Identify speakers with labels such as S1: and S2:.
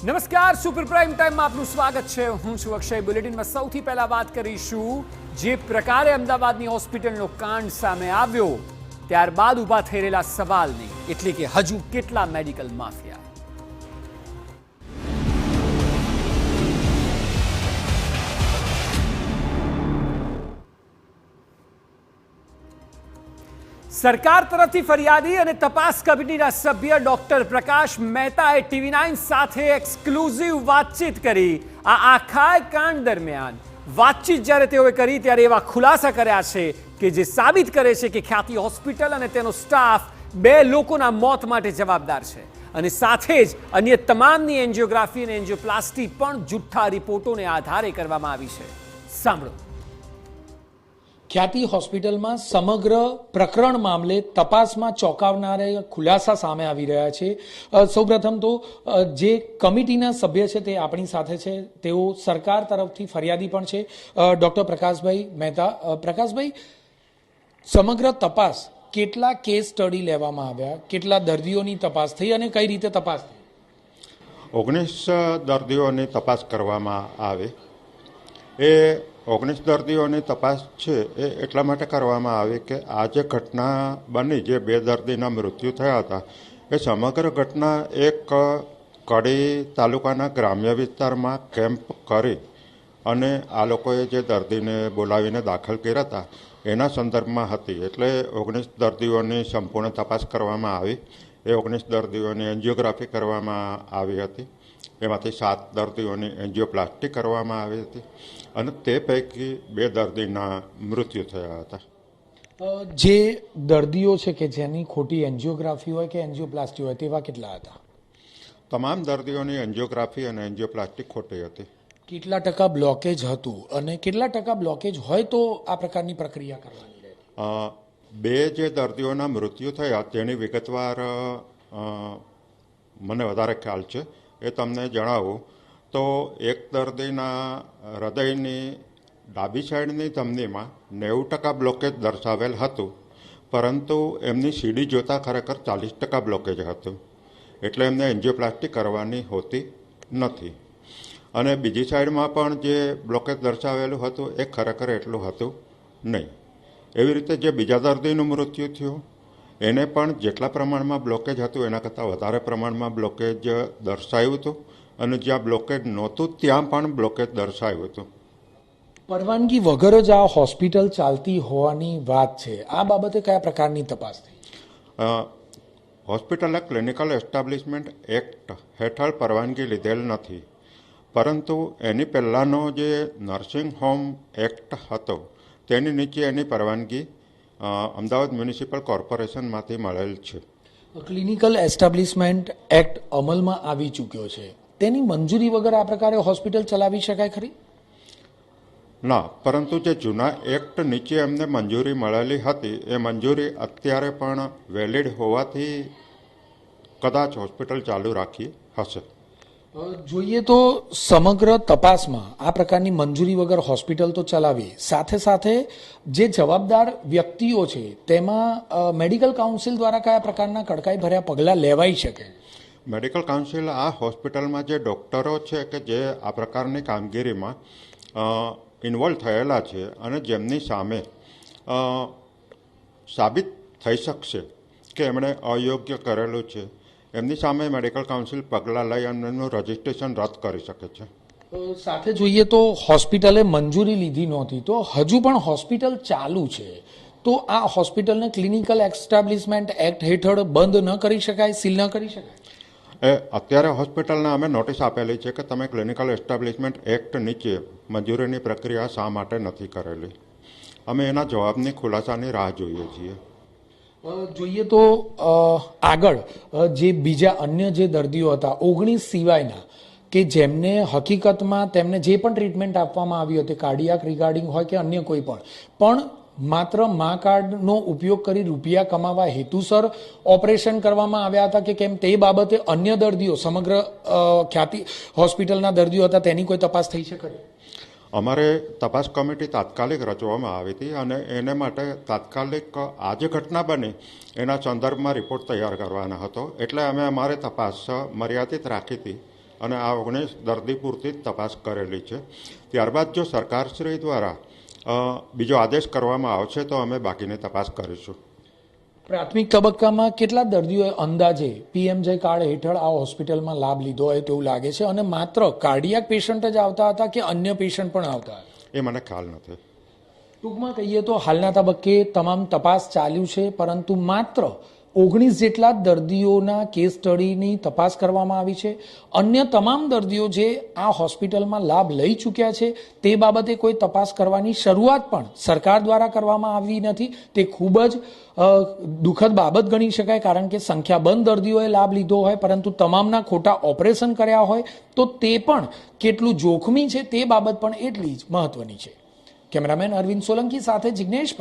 S1: નમસ્કાર, super prime ટાઈમમાં આપનું સ્વાગત છે. હું છું અક્ષય. બુલેટિનમાં સૌથી પહેલા વાત કરીશું જે પ્રકારે અમદાવાદની હોસ્પિટલનો કાંડ સામે આવ્યો ત્યારબાદ ઊભા થઈ રહેલા સવાલની, એટલે કે હજુ કેટલા મેડિકલ માફિયા. સરકાર તરફથી ફરિયાદી અને તપાસ કમિટીના સભ્ય ડોક્ટર પ્રકાશ મહેતાએ TV9 સાથે એક્સક્લુઝિવ વાતચીત કરી. આ આખા કાંડ દરમિયાન વાતચીત જ્યારે તેઓએ કરી ત્યારે એવા ખુલાસા કર્યા છે કે જે સાબિત કરે છે કે ખ્યાતિ હોસ્પિટલ અને તેનો સ્ટાફ બે લોકોના મોત માટે જવાબદાર છે અને સાથે જ અન્ય તમામની એન્જિયોગ્રાફી અને એન્જિયોપ્લાસ્ટી પણ જુઠ્ઠા રિપોર્ટોને આધારે કરવામાં આવી છે. સાંભળો.
S2: ખ્યાતિ હોસ્પિટલમાં સમગ્ર પ્રકરણ મામલે તપાસમાં ચોંકાવનારા ખુલાસા સામે આવી રહ્યા છે. સૌપ્રથમ તો જે કમિટીના સભ્ય છે તે આપણી સાથે છે. તેઓ સરકાર તરફથી ફરિયાદી પણ છે, ડૉક્ટર પ્રકાશભાઈ મહેતા. પ્રકાશભાઈ, સમગ્ર તપાસ, કેટલા કેસ સ્ટડી લેવામાં આવ્યા, કેટલા દર્દીઓની તપાસ થઈ અને કઈ રીતે તપાસ થઈ?
S3: 19 દર્દીઓની તપાસ કરવામાં આવે. એ 19 દર્દીઓની તપાસ છે એ એટલા માટે કરવામાં આવી કે આ જે ઘટના બની, જે 2 દર્દીના મૃત્યુ થયા હતા, એ સમગ્ર ઘટના એક કડી તાલુકાના ગ્રામ્ય વિસ્તારમાં કેમ્પ કરી અને આ લોકોએ જે દર્દીને બોલાવીને દાખલ કર્યા હતા એના સંદર્ભમાં હતી. એટલે 19 દર્દીઓની સંપૂર્ણ તપાસ કરવામાં આવી. એ 19 દર્દીઓની એન્જિયોગ્રાફી કરવામાં આવી હતી. એમાંથી 7 દર્દીઓની એન્જિયોપ્લાસ્ટી કરવામાં આવી હતી અને તે પૈકી 2 દર્દીના મૃત્યુ થયા હતા.
S2: જે દર્દીઓ છે કે જેની ખોટી એન્જિયોગ્રાફી હોય કે એન્જિયોપ્લાસ્ટી હોય તેવા કેટલા હતા?
S3: તમામ દર્દીઓની એન્જિયોગ્રાફી અને એન્જિયોપ્લાસ્ટી ખોટી હતી.
S2: કેટલા ટકા બ્લોકેજ હતું અને કેટલા ટકા બ્લોકેજ હોય તો આ પ્રકારની પ્રક્રિયા કરવાની રહેતી?
S3: 2 જે દર્દીઓના મૃત્યુ થયા તેની વિગતવાર મને વધારે ખ્યાલ છે, એ તમને જણાવું તો એક દર્દીના હૃદયની ડાબી સાઈડની ધમનીમાં 90% બ્લોકેજ દર્શાવેલ હતું, પરંતુ એમની સીડી જોતાં ખરેખર 40% બ્લોકેજ હતું, એટલે એમને એન્જિયોપ્લાસ્ટી કરવાની હોતી નથી. અને બીજી સાઈડમાં પણ જે બ્લોકેજ દર્શાવેલું હતું એ ખરેખર એટલું હતું નહીં. એવી રીતે જે બીજા દર્દીનું મૃત્યુ થયું એને પણ જેટલા પ્રમાણમાં બ્લોકેજ હતું એના કરતાં વધારે પ્રમાણમાં બ્લોકેજ દર્શાવ્યું હતું અને જ્યાં બ્લોકેજ નહોતું ત્યાં પણ બ્લોકેજ દર્શાવ્યું હતું.
S2: પરવાનગી વગર જ આ હોસ્પિટલ ચાલતી હોવાની વાત છે. આ બાબતે કયા પ્રકારની તપાસ થઈ?
S3: હોસ્પિટલે ક્લિનિકલ એસ્ટાબ્લિશમેન્ટ એક્ટ હેઠળ પરવાનગી લીધેલ નથી, પરંતુ એની પહેલાંનો જે નર્સિંગ હોમ એક્ટ હતો તેની નીચે એની પરવાનગી અમદાવાદ મ્યુનિસિપલ કોર્પોરેશનમાંથી મળેલ છે.
S2: ક્લિનિકલ એસ્ટાબ્લિશમેન્ટ એક્ટ અમલમાં આવી ચૂક્યો છે, તેની મંજૂરી વગર આ પ્રકારે હોસ્પિટલ ચલાવી શકાય ખરી?
S3: ના, પરંતુ જે જૂના એક્ટ નીચે એમને મંજૂરી મળેલી હતી એ મંજૂરી અત્યારે પણ વેલિડ હોવાથી કદાચ હોસ્પિટલ ચાલુ રાખી હશે.
S2: જોઈએ તો સમગ્ર તપાસમાં આ પ્રકારની મંજૂરી વગર હોસ્પિટલ તો ચલાવી, સાથે સાથે જે જવાબદાર વ્યક્તિઓ છે તેમાં મેડિકલ કાઉન્સિલ દ્વારા કયા પ્રકારના કડકાઈ ભર્યા પગલાં લેવાઈ શકે?
S3: મેડિકલ કાઉન્સિલ આ હોસ્પિટલમાં જે ડૉક્ટરો છે કે જે આ પ્રકારની કામગીરીમાં ઇન્વોલ્વ થયેલા છે અને જેમની સામે સાબિત થઈ શકશે કે એમણે અયોગ્ય કરેલું છે, એમની સામે મેડિકલ કાઉન્સિલ પગલાં લઈ અને એમનું રજિસ્ટ્રેશન રદ કરી શકે છે.
S2: સાથે જોઈએ તો હોસ્પિટલે મંજૂરી લીધી નહોતી, તો હજુ પણ હોસ્પિટલ ચાલુ છે, તો આ હોસ્પિટલને ક્લિનિકલ એસ્ટાબ્લિશમેન્ટ એક્ટ હેઠળ બંધ ન કરી શકાય, સીલ ન કરી શકાય?
S3: અત્યારે હોસ્પિટલને અમે નોટિસ આપેલી છે કે તમે ક્લિનિકલ એસ્ટાબ્લિશમેન્ટ એક્ટ નીચે મંજૂરીની પ્રક્રિયા શા માટે નથી કરેલી. અમે એના જવાબની ખુલાસાની રાહ જોઈએ છીએ.
S2: જોઈએ તો આગળ જે બીજા અન્ય જે દર્દીઓ હતા 19 સિવાયના કે જેમને હકીકતમાં તેમને જે પણ ટ્રીટમેન્ટ આપવામાં આવી હતી, કાર્ડિયાક રિગાર્ડિંગ હોય કે અન્ય કોઈ પણ માત્ર મા કાર્ડનો ઉપયોગ કરી રૂપિયા કમાવા હેતુસર ઓપરેશન કરવામાં આવ્યા હતા કે કેમ, તે બાબતે અન્ય દર્દીઓ, સમગ્ર ખ્યાતિ હોસ્પિટલના દર્દીઓ હતા, તેની કોઈ તપાસ થઈ છે ખરી?
S3: અમારે તપાસ કમિટી તાત્કાલિક રચવામાં આવી હતી અને એને માટે તાત્કાલિક આ જે ઘટના બની એના સંદર્ભમાં રિપોર્ટ તૈયાર કરવાનો હતો, એટલે અમે અમારી તપાસ મર્યાદિત રાખી હતી અને આ 19 દર્દી પૂરતી જ તપાસ કરેલી છે. ત્યારબાદ જો સરકારશ્રી દ્વારા બીજો આદેશ કરવામાં આવશે તો અમે બાકીની તપાસ કરીશું.
S2: પ્રાથમિક તબક્કામાં કેટલા દર્દીઓએ અંદાજે પીએમજે કાર્ડ હેઠળ આ હોસ્પિટલમાં લાભ લીધો હોય તેવું લાગે છે, અને માત્ર કાર્ડિયાક પેશન્ટ જ આવતા હતા કે અન્ય પેશન્ટ પણ આવતા હતા?
S3: એ મને ખ્યાલ નથી.
S2: ટૂંકમાં કહીએ તો હાલના તબક્કે તમામ તપાસ ચાલ્યું છે, પરંતુ માત્ર 19 જેટલા દર્દીઓના કેસ સ્ટડીની તપાસ કરવામાં આવી છે. અન્ય તમામ દર્દીઓ જે આ હોસ્પિટલમાં લાભ લઈ ચૂક્યા છે તે બાબતે કોઈ તપાસ કરવાની શરૂઆત પણ સરકાર દ્વારા કરવામાં આવી નથી. તે ખૂબ જ દુઃખદ બાબત ગણી શકાય, કારણ કે સંખ્યાબંધ દર્દીઓએ લાભ લીધો હોય પરંતુ તમામના ખોટા ઓપરેશન કર્યા હોય તો તે પણ કેટલું જોખમી છે તે બાબત પણ એટલી જ મહત્વની છે. કેમેરામેન અરવિંદ સોલંકી સાથે જિગ્નેશ